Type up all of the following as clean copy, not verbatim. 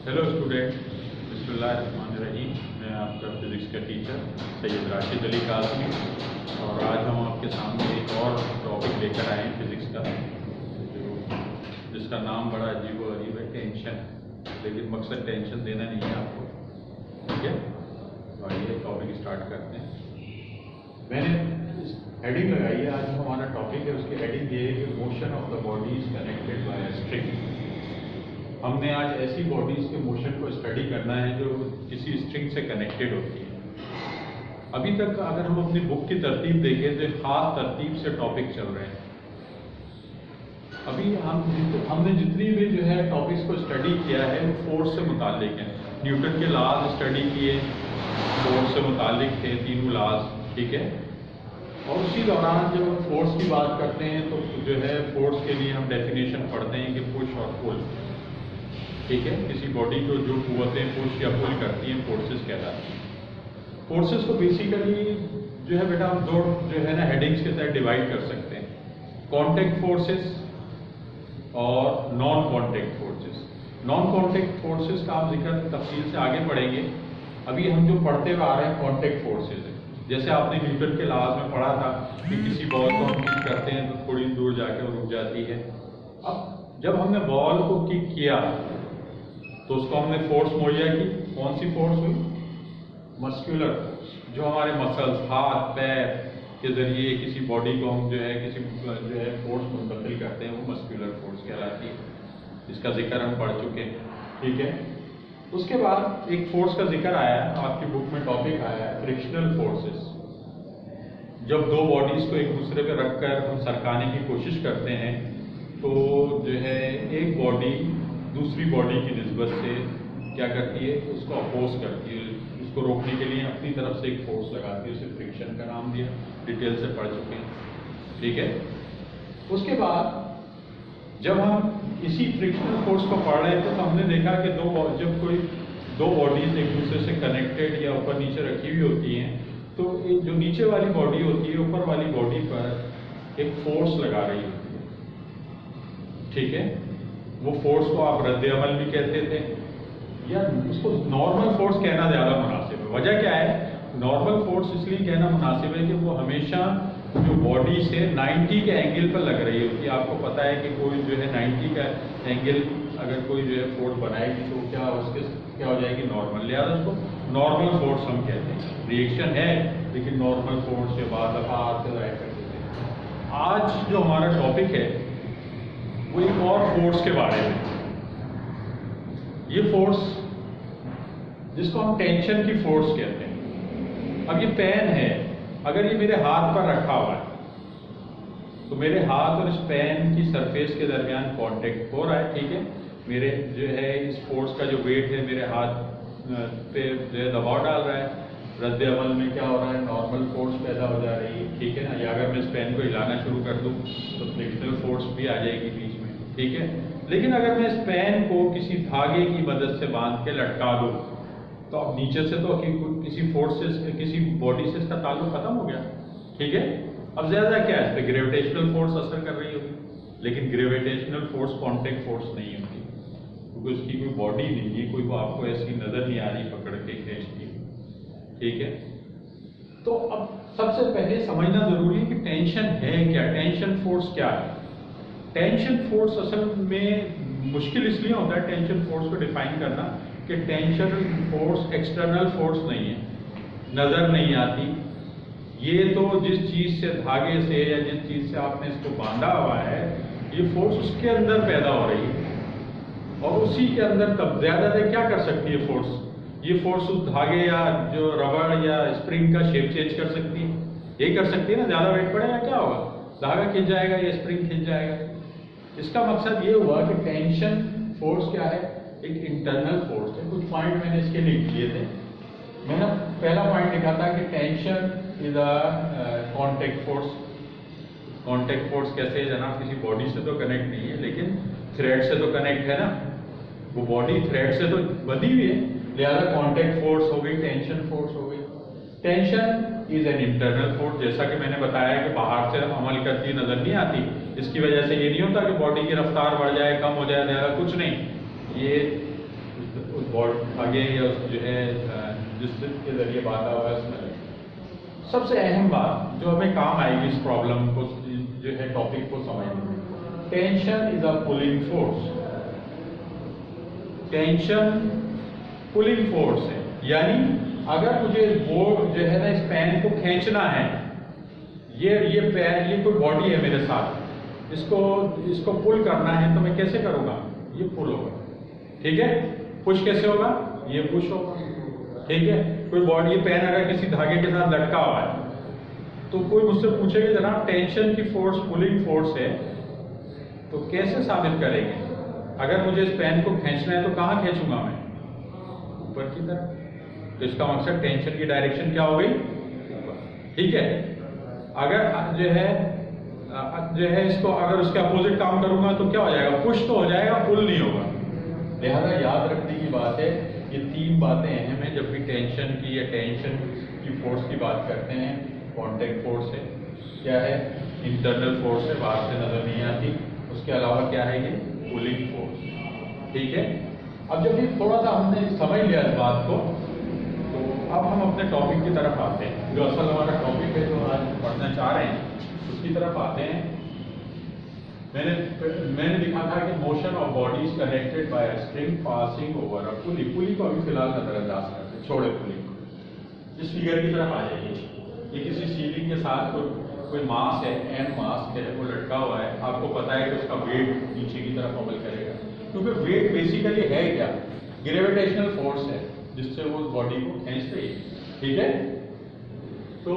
Hello student, बिस्मिल्लाहिर्रहमानिर्रहीम। मैं आपका फिज़िक्स का टीचर सैयद राशिद अली काज़मी और आज हम आपके सामने एक और टॉपिक लेकर आए हैं फिज़िक्स का, जिसका नाम बड़ा अजीब व गरीब है, टेंशन। लेकिन मकसद टेंशन देना नहीं है आपको, ठीक है। तो आइए टॉपिक स्टार्ट करते हैं। मैंने हेडिंग लगाई है, आज हमारा टॉपिक है, उसकी हेडिंग ये है कि motion of the body is connected by a string. हमने आज ऐसी बॉडीज के मोशन को स्टडी करना है जो किसी स्ट्रिंग से कनेक्टेड होती है। अभी तक अगर हम अपनी बुक की तरतीब देखें तो खास तरतीब से टॉपिक चल रहे हैं। अभी हमने जितनी भी जो है टॉपिक्स को स्टडी किया है वो फोर्स से मुतालिक है। न्यूटन के लॉज स्टडी किए, फोर्स से मुतालिक थे तीनों लॉज, ठीक है। और उसी दौरान जब हम फोर्स की बात करते हैं तो जो है फोर्स के लिए हम डेफिनेशन पढ़ते हैं कि पुश और पुल, ठीक है। किसी बॉडी को जो कुव्वतें पुश या पुल करती हैं फोर्सेस कहलाती हैं। फोर्सेस को बेसिकली जो है बेटा हम दो जो है ना हेडिंग्स के तहत डिवाइड कर सकते हैं, कॉन्टैक्ट फोर्सेस और non contact forces. Non contact forces का आप जिक्र तफसील से आगे पढ़ेंगे। अभी हम जो पढ़ते हुए आ रहे हैं कॉन्टैक्ट फोर्सेस है। जैसे आपने न्यूटन के लॉज में पढ़ा था कि किसी बॉल को हम किक करते हैं तो थोड़ी दूर जाके वो रुक जाती है। अब जब हमने बॉल को किक किया तो उसको हमने फोर्स मुहैया की। कौन सी फोर्स हुई? Muscular force. जो हमारे मसल्स, हाथ पैर के जरिए किसी बॉडी को हम जो है किसी जो है फोर्स मुंतकिल करते हैं, वो मस्कुलर फोर्स कहलाती है। इसका जिक्र हम पढ़ चुके हैं, ठीक है। उसके बाद एक फोर्स का जिक्र आया, आपकी बुक में टॉपिक आया है फ्रिक्शनल फोर्सेस। जब दो बॉडीज को एक दूसरे पे रखकर हम सरकाने की कोशिश करते हैं तो जो है एक बॉडी दूसरी बॉडी की निस्बत से क्या करती है, उसको अपोज करती है, उसको रोकने के लिए अपनी तरफ से एक फोर्स लगाती है, उसे फ्रिक्शन का नाम दिया, डिटेल से पढ़ चुके हैं, ठीक है। उसके बाद जब हम इसी फ्रिक्शनल फोर्स को पढ़ रहे थे तो हमने देखा कि जब कोई दो बॉडीज एक दूसरे से कनेक्टेड या ऊपर नीचे रखी हुई होती हैं तो जो नीचे वाली बॉडी होती है ऊपर वाली बॉडी पर एक फोर्स लगा रही होती है, ठीक है। वो फोर्स को आप रद्द अमल भी कहते थे या उसको नॉर्मल फोर्स कहना ज़्यादा मुनासिब है। वजह क्या है? नॉर्मल फोर्स इसलिए कहना मुनासिब है कि वो हमेशा जो बॉडी से 90 के एंगल पर लग रही होती है। आपको पता है कि कोई जो है 90 का एंगल अगर कोई जो है फोर्स बनाएगी तो क्या हो जाएगी? नॉर्मल। लिहाजा उसको नॉर्मल फोर्स हम कहते हैं। रिएक्शन है लेकिन नॉर्मल फोर्स के बाद हाथ ज़ाहिर कर देते हैं। आज जो हमारा टॉपिक है वो एक और फोर्स के बारे में। ये फोर्स जिसको हम टेंशन की फोर्स कहते हैं। अब ये पेन है, अगर ये मेरे हाथ पर रखा हुआ है तो मेरे हाथ और इस पेन की सरफेस के दरमियान कांटेक्ट हो रहा है, ठीक है। मेरे जो है इस फोर्स का जो वेट है मेरे हाथ पे जो है दबाव डाल रहा है। रद्द अमल में क्या हो रहा है? नॉर्मल फोर्स पैदा हो जा रही है, ठीक है ना। या अगर मैं इस पेन को हिलाना शुरू कर दूं तो फ्रिक्शनल फोर्स भी आ जाएगी बीच में, ठीक है। लेकिन अगर मैं इस पेन को किसी धागे की मदद से बांध के लटका दूं तो अब नीचे से तो किसी फोर्स से किसी बॉडी से इसका ताल्लुक खत्म हो गया, ठीक है। अब ज्यादा क्या है? इस पर ग्रेविटेशनल फोर्स असर कर रही होगी, लेकिन ग्रेविटेशनल फोर्स कॉन्टैक्ट फोर्स नहीं होती क्योंकि उसकी कोई बॉडी नहीं है, कोई वो आपको ऐसी नजर नहीं आ रही पकड़ के खींचती, ठीक है। तो अब सबसे पहले समझना जरूरी है कि टेंशन है क्या, टेंशन फोर्स क्या है। टेंशन फोर्स असल में मुश्किल इसलिए होता है टेंशन फोर्स को डिफाइन करना कि टेंशन फोर्स एक्सटर्नल फोर्स नहीं है, नजर नहीं आती। ये तो जिस चीज से, धागे से या जिस चीज से आपने इसको बांधा हुआ है, ये फोर्स उसके अंदर पैदा हो रही है और उसी के अंदर तब ज्यादा क्या कर सकती है फोर्स? ये फोर्स उस धागे या जो रबड़ या स्प्रिंग का शेप चेंज कर सकती है, ये कर सकती है ना। ज्यादा वेट पड़ेगा क्या होगा? धागा खिंच जाएगा या स्प्रिंग खिंच जाएगा। इसका मकसद ये हुआ कि टेंशन फोर्स क्या है? एक इंटरनल फोर्स है। कुछ पॉइंट मैंने इसके लिख लिए थे। मैंने पहला पॉइंट लिखा था कि tension is a contact force. Contact force कैसे है जनाब? किसी बॉडी से तो कनेक्ट नहीं है लेकिन थ्रेड से तो कनेक्ट है ना। वो बॉडी थ्रेड से तो बंधी हुई है, लिहाजा कॉन्टैक्ट फोर्स हो गई, टेंशन फोर्स हो गई। Tension is an internal force, जैसा कि मैंने बताया कि बाहर से अमल करती नजर नहीं आती। इसकी वजह से ये नहीं होता कि बॉडी की रफ्तार बढ़ जाए, कम हो जाए, कुछ नहीं। ये उस बॉडी आगे या उस जो है जिसके जरिए बांधा हुआ है उसमें। सबसे अहम बात जो हमें काम आएगी इस प्रॉब्लम को जो है टॉपिक को समझने में, tension is a pulling force. Tension pulling force है, यानी अगर मुझे बोर्ड जो है ना इस पेन को खींचना है, ये पेन, ये कोई बॉडी है मेरे साथ, इसको पुल करना है तो मैं कैसे करूंगा? ये पुल होगा, ठीक है। पुश कैसे होगा? ये पुश होगा, ठीक है। कोई बॉडी, ये पेन अगर किसी धागे के साथ लटका हुआ है तो कोई मुझसे पूछेगा जनाब टेंशन की फोर्स पुलिंग फोर्स है तो कैसे साबित करेंगे? अगर मुझे इस पेन को खींचना है तो कहाँ खींचूंगा मैं? ऊपर की तरफ। तो इसका मकसद टेंशन की डायरेक्शन क्या हो गई? ऊपर, ठीक है। अगर जो है इसको अगर उसके अपोजिट काम करूंगा तो क्या हो जाएगा? पुश तो हो जाएगा, पुल नहीं होगा। लिहाजा याद रखने की बात है, ये तीन बातें अहम हैं जब भी टेंशन की या टेंशन की फोर्स की बात करते हैं। कॉन्टैक्ट फोर्स है, क्या है? इंटरनल फोर्स है, बाहर से नजर नहीं आती। उसके अलावा क्या है? ये पुलिंग फोर्स, ठीक है। अब जब ये थोड़ा सा हमने समझ लिया इस बात को, तो अब हम अपने टॉपिक की तरफ आते हैं। जो असल हमारा टॉपिक है, जो आज पढ़ना चाह रहे हैं, उसकी तरफ आते हैं। मैंने लिखा था कि motion of bodies connected by a string passing over a pulley. Pulley को अभी फिलहाल नजरअंदाज करते हैं, छोड़े पुली को। इस फिगर की तरफ आ जाइए। ये किसी सीलिंग के साथ कोई मास है, एन मास है, वो लटका हुआ है। आपको पता है कि उसका वेट नीचे की तरफ अमल करेगा, क्योंकि वेट बेसिकली है क्या? ग्रेविटेशनल फोर्स है जिससे वो बॉडी को खींच रही है, ठीक है। तो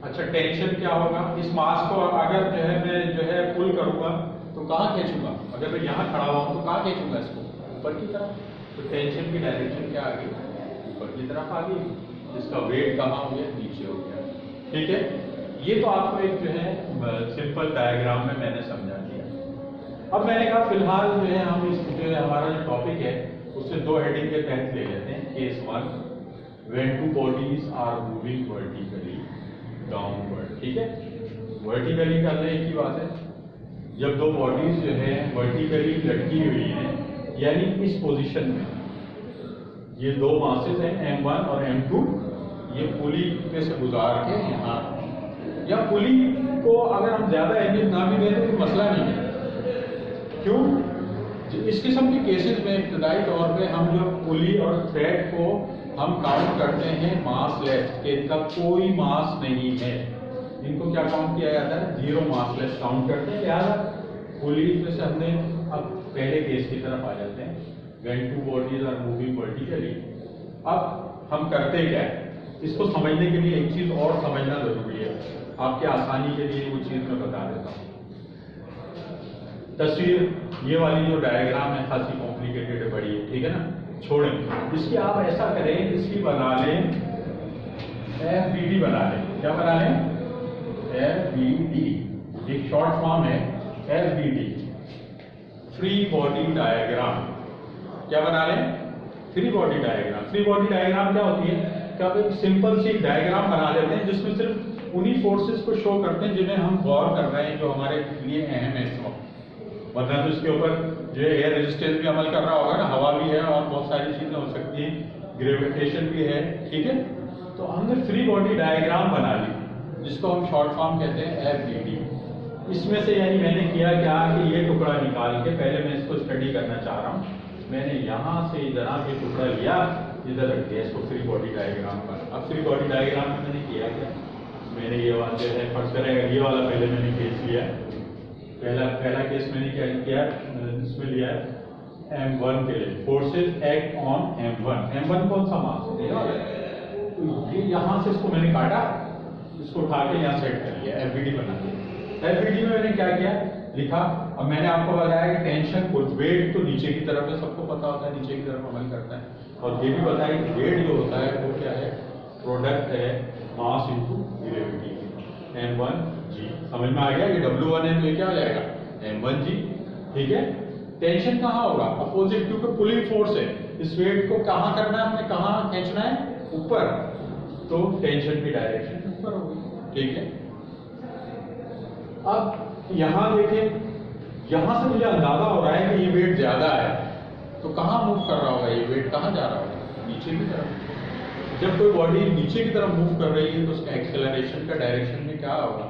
अच्छा, टेंशन क्या होगा? इस मास को अगर मैं पुल करूंगा तो कहाँ खींचूंगा? अगर मैं यहाँ खड़ा हुआ हूं तो कहाँ खींचूंगा इसको? ऊपर की तरफ। तो टेंशन की डायरेक्शन क्या आ गई? ऊपर की तरफ आ गई। इसका वेट कहाँ हो गया? नीचे हो गया, ठीक है। ये तो आपको एक जो है सिंपल डायग्राम में मैंने समझा दिया। अब मैंने कहा फिलहाल जो है हम इस जो है हमारा जो टॉपिक है उससे दो हेडिंग के तहत ले लेते हैं। Case 1, when two bodies are moving vertically downward, ठीक है। वर्टिकली करने की बात है, जब दो बॉडीज जो है वर्टिकली लटकी हुई हैं, यानी इस पोजीशन में, ये दो मासेस हैं M1 और M2, ये पुली पे से गुजार के यहाँ, या पुली को अगर हम ज्यादा अहमियत ना भी दें तो कोई मसला नहीं है। क्यों? इस किस्म के केसेस में इब्तदाई तौर पे हम जो पुली और थ्रेड को हम काउंट करते हैं मास लेस, कि इनका कोई मास नहीं है, इनको क्या काउंट किया जाता है? जीरो मास लेस काउंट करते हैं। लिहाजा पुली में से हमने अब पहले केस की तरफ आ जाते हैं, when two bodies are moving vertically. अब हम करते क्या है? इसको समझने के लिए एक चीज और समझना जरूरी है, आपके आसानी के लिए वो चीज मैं बता देता हूँ। तस्वीर ये वाली जो डायग्राम है खासी कॉम्प्लिकेटेड है, बड़ी है, ठीक है ना, छोड़ें इसकी। आप ऐसा करें, इसकी बना लें FBD बना लें। क्या बना लें? FBD, एक शॉर्ट फॉर्म है FBD, फ्री बॉडी डायग्राम। क्या बना लें? Free body diagram. Free body diagram क्या होती है? क्या आप एक सिंपल सी डायग्राम बना लेते हैं जिसमें सिर्फ उन्हीं फोर्सेस को शो करते हैं जिन्हें हम गौर कर रहे हैं, जो हमारे लिए अहम है इस वक्त। वरना तो इसके ऊपर जो है एयर रेजिस्टेंस भी अमल कर रहा होगा ना, हवा भी है और बहुत सारी चीजें हो सकती हैं, ग्रेविटेशन भी है, ठीक है। तो हमने फ्री बॉडी डायग्राम बना ली, जिसको हम शॉर्ट फॉर्म कहते हैं FBD। इसमें से यानी मैंने किया क्या कि ये टुकड़ा निकाल के, पहले मैं इसको स्टडी करना चाह रहा हूँ, मैंने यहाँ से जनाब ये टुकड़ा लिया, इधर रख दिया इसको फ्री बॉडी डायग्राम पर। अब फ्री बॉडी डायग्राम में मैंने किया क्या? मैंने ये वाला जो है फर्स्ट करेगा, ये वाला पहले मैंने केस लिया। पहला केस मैंने क्या किया? इसमें लिया M1 के लिए, forces act on M1। M1 कौन सा मास है? तो ये यहाँ से इसको मैंने काटा, इसको उठा के यहाँ सेट कर लिया, FBD बना दिया। FBD में मैंने क्या किया? लिखा। अब मैंने आपको बताया कि टेंशन को वेट तो नीचे की तरफ है, सबको पता होता है नीचे की तरफ अमल करता है, और ये भी बताया कि वेट जो होता है वो क्या है? प्रोडक्ट है मास इनटू ग्रेविटी, M1G। समझ में आ गया? ये W1 है तो ये क्या हो जाएगा? M1G, ठीक है। टेंशन कहाँ होगा? अपोजिट, क्योंकि पुलिंग फोर्स है। इस वेट को कहाँ करना है हमने? कहाँ खींचना है? ऊपर। तो टेंशन की डायरेक्शन ऊपर होगी, ठीक है। अब यहां देखें, यहां से मुझे अंदाजा हो रहा है कि ये वेट ज्यादा है, तो कहाँ मूव कर रहा होगा ये वेट, कहाँ जा रहा होगा, नीचे की तरफ। जब कोई बॉडी नीचे की तरफ मूव कर रही है तो उसका एक्सेलरेशन का डायरेक्शन में क्या होगा,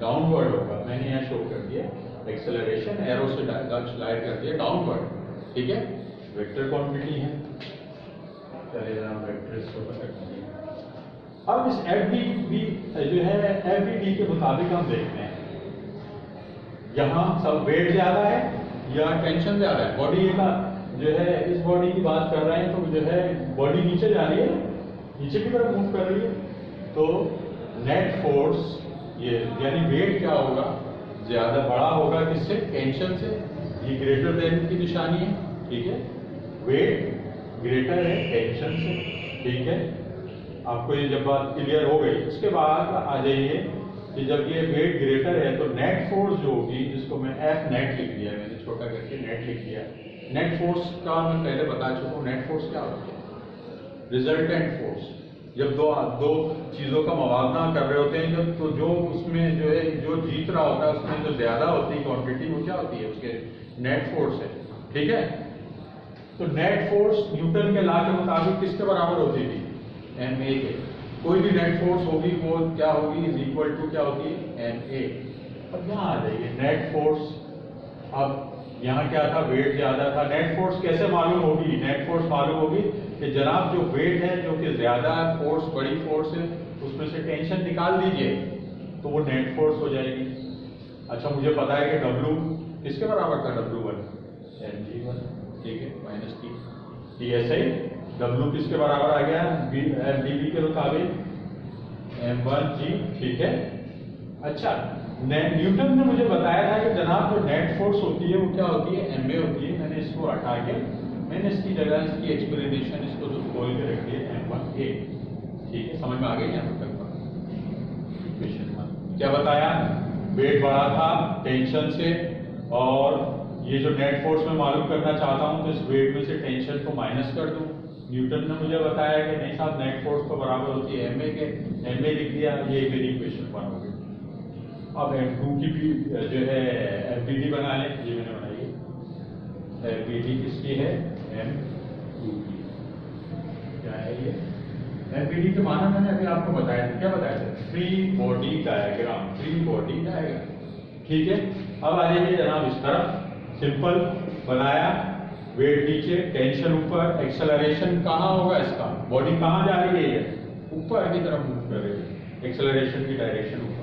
डाउनवर्ड होगा। मैंने यहाँ शो कर दिया एक्सेलरेशन, एरो से स्लाइड कर दिया डाउनवर्ड, ठीक है। वेक्टर क्वांटिटी है, चलिए हम वेक्टर इसको पता करते हैं। अब इस FDV जो है FDD के मुताबिक हम देखते हैं यहाँ सब वेट ज्यादा है या टेंशन ज्यादा है। बॉडी का जो है, इस बॉडी की बात कर रहे हैं तो जो है बॉडी नीचे जा रही है, नीचे की तरफ मूव कर रही है, तो नेट फोर्स ये यानी वेट क्या होगा, ज्यादा बड़ा होगा किससे, टेंशन से। ये ग्रेटर देन की निशानी है, ठीक है। वेट ग्रेटर है टेंशन से, ठीक है। आपको ये जब बात क्लियर हो गई, उसके बाद आ जाइए कि जब ये वेट ग्रेटर है तो नेट फोर्स जो होगी, जिसको मैं F नेट लिख दिया, मैंने छोटा करके नेट लिख दिया। नेट फोर्स का मैं पहले बता चुका हूँ, नेट फोर्स क्या होती है, रिजल्टेंट फोर्स। जब दो चीजों का मुकाबला कर रहे होते हैं जब, तो जो उसमें जो है जो जीत रहा होता है उसमें जो ज्यादा होती है क्वांटिटी, वो क्या होती है, उसके नेट फोर्स है, ठीक है। तो नेट फोर्स न्यूटन के लॉ के मुताबिक किसके बराबर होती थी, ma के। कोई भी नेट फोर्स होगी वो क्या होगी, इज इक्वल टू क्या होती है, ma। अब यहाँ आ जाइए नेट फोर्स। अब यहाँ क्या था, वेट ज्यादा था। नेट फोर्स कैसे मालूम होगी, नेट फोर्स मालूम होगी कि जनाब जो वेट है जो कि ज्यादा फोर्स, बड़ी फोर्स है, उसमें से टेंशन निकाल दीजिए तो वो नेट फोर्स हो जाएगी। अच्छा मुझे पता है कि W किसके बराबर था, W1 mg1, ठीक है, माइनस T। ठीक है, ऐसे ही W किसके बराबर आ गया, FDB के मुताबिक m1g, ठीक है। अच्छा न्यूटन ने मुझे बताया था कि जनाब जो नेट फोर्स होती है वो क्या होती है, ma होती है। मैंने इसको हटा के मैंने इसकी जगह इसकी एक्सप्लेनेशन इसको जो खोल के रख दिया m1a, ठीक है। समझ में आ गई यहाँ तक इक्वेशन 1। क्या बताया, वेट बढ़ा था टेंशन से, और ये जो नेट फोर्स मैं मालूम करना चाहता हूँ तो इस वेट में से टेंशन को माइनस कर दूं। न्यूटन ने मुझे बताया कि नहीं साहब नेट फोर्स तो बराबर होती है ma के, ma लिख दिया, ये मेरी इक्वेशन 1 हो गई। अब M2 की भी जो है FDD बना लें, ये मैंने बनाई है। FDD किसकी है, M2 की। क्या है ये FDD के माना मैंने अभी आपको बताया था, क्या बताया था, free body diagram, free body diagram, ठीक है। अब आ जाइए जनाब इस तरफ, सिंपल बनाया, वेट नीचे, टेंशन ऊपर, एक्सेलरेशन कहाँ होगा इसका, बॉडी कहाँ जा रही है, ऊपर की तरफ मूव कर रही है, एक्सेलरेशन की डायरेक्शन ऊपर,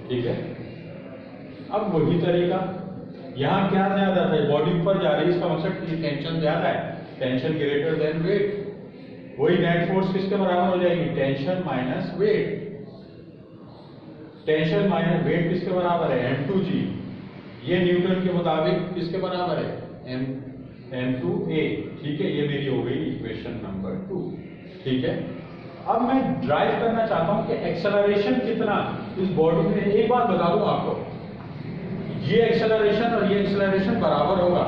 ठीक है। अब वही तरीका, यहाँ क्या ज्यादा था, बॉडी ऊपर जा रही है, इसका मतलब कि टेंशन ज्यादा है, टेंशन ग्रेटर देन वेट। वही नेट फोर्स किसके बराबर हो जाएगी, tension minus weight. Tension minus weight किसके बराबर है, m2g। ये न्यूटन के मुताबिक किसके बराबर है, m2a, ठीक है। ये मेरी हो गई इक्वेशन नंबर 2, ठीक है। अब मैं ड्राइव करना चाहता हूं कि एक्सेलरेशन कितना इस बॉडी में। एक बात बता दूं आपको, ये एक्सेलरेशन और ये एक्सेलरेशन बराबर होगा,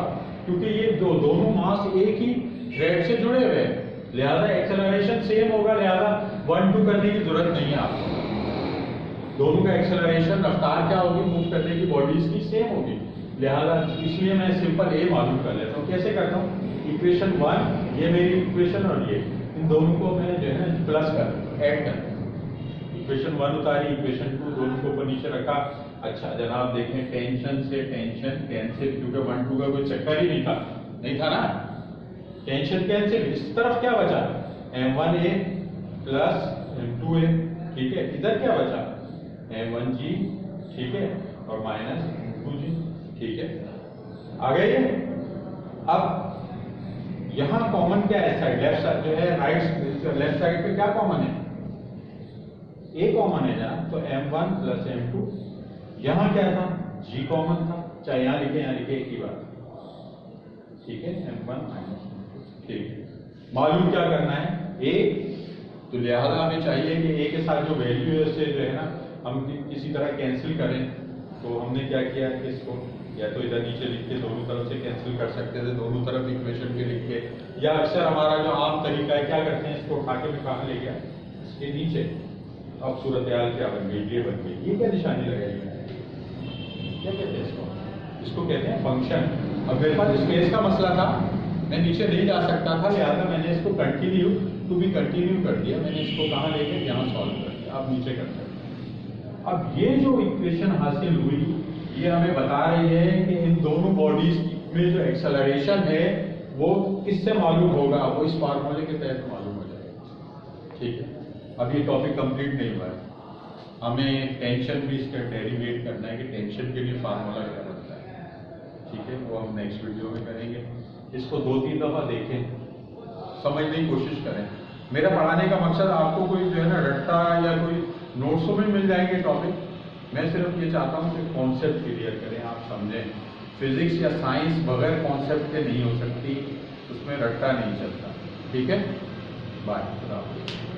क्योंकि ये दोनों मास एक ही थ्रेड से जुड़े हुए हैं, लिहाजा एक्सेलरेशन सेम होगा, लिहाजा 1-2 करने की जरूरत नहीं है आपको। दोनों का एक्सेलरेशन, रफ्तार क्या होगी मूव करने की बॉडीज की, सेम होगी, लिहाजा इसलिए मैं सिंपल A मालूम कर लेता हूँ। कैसे करता हूँ, इक्वेशन 1 ये मेरी इक्वेशन और ये, इन दोनों को मैं जो है प्लस कर ऐड कर, इक्वेशन 1 उतारी, इक्वेशन 2 दोनों को ऊपर नीचे रखा। अच्छा जनाब देखें, टेंशन से टेंशन कैंसिल, क्योंकि 1-2 का कोई चक्कर ही नहीं था ना, टेंशन कैंसिल। इस तरफ क्या बचा, m1a प्लस m2a, ठीक है। इधर क्या बचा, m1g, ठीक है, और माइनस m2g, ठीक है। आ गए। अब यहां कॉमन क्या है, साइड लेफ्ट साइड जो है, राइट लेफ्ट साइड पे क्या कॉमन है, a कॉमन है ना, तो m1 प्लस m2। यहां क्या था, g कॉमन था, चाहे यहां लिखे यहां लिखे एक ही बात, ठीक है। m1 माइनस m2, ठीक है। मालूम क्या करना है, a, तो लिहाजा हमें चाहिए कि a के साथ जो वैल्यू है उससे जो है ना हम किसी तरह कैंसिल करें। तो हमने क्या किया कि इसको या तो इधर नीचे लिख के दोनों तरफ से कैंसिल कर सकते थे, दोनों तरफ इक्वेशन के लिख के, या अक्सर हमारा जो आम तरीका है क्या करते हैं, इसको उठा के मैं कहाँ ले गया, इसके नीचे। अब सूरत हाल क्या बन गई, ये बन गई, ये क्या निशानी लगाई है, क्या कहते हैं इसको, इसको कहते हैं फंक्शन। अब मेरे पास स्पेस का मसला था, मैं नीचे नहीं जा सकता था, लिहाजा मैंने इसको कंटिन्यू टू बी कंटिन्यू कर दिया। मैंने इसको कहाँ लेके यहाँ सॉल्व कर दिया, आप नीचे कर सकते हैं। अब ये जो इक्वेशन हासिल हुई, ये हमें बता रही है कि इन दोनों बॉडीज में जो एक्सेलरेशन है वो किससे मालूम होगा, वो इस फार्मूले के तहत मालूम हो जाएगा। ठीक है, अब ये टॉपिक कंप्लीट नहीं हुआ है, हमें टेंशन भी इसका डेरिवेट करना है कि टेंशन के लिए फार्मूला क्या बनता है। ठीक है, वो हम नेक्स्ट वीडियो में करेंगे। इसको 2-3 दफ़ा देखें, समझने की कोशिश करें। मेरा पढ़ाने का मकसद आपको कोई जो है ना रट्टा या कोई नोट्सों में मिल जाएंगे टॉपिक, मैं सिर्फ ये चाहता हूँ कि कॉन्सेप्ट क्लियर करें, आप समझें। फिजिक्स या साइंस बगैर कॉन्सेप्ट के नहीं हो सकती, उसमें रट्टा नहीं चलता। ठीक है, बाय।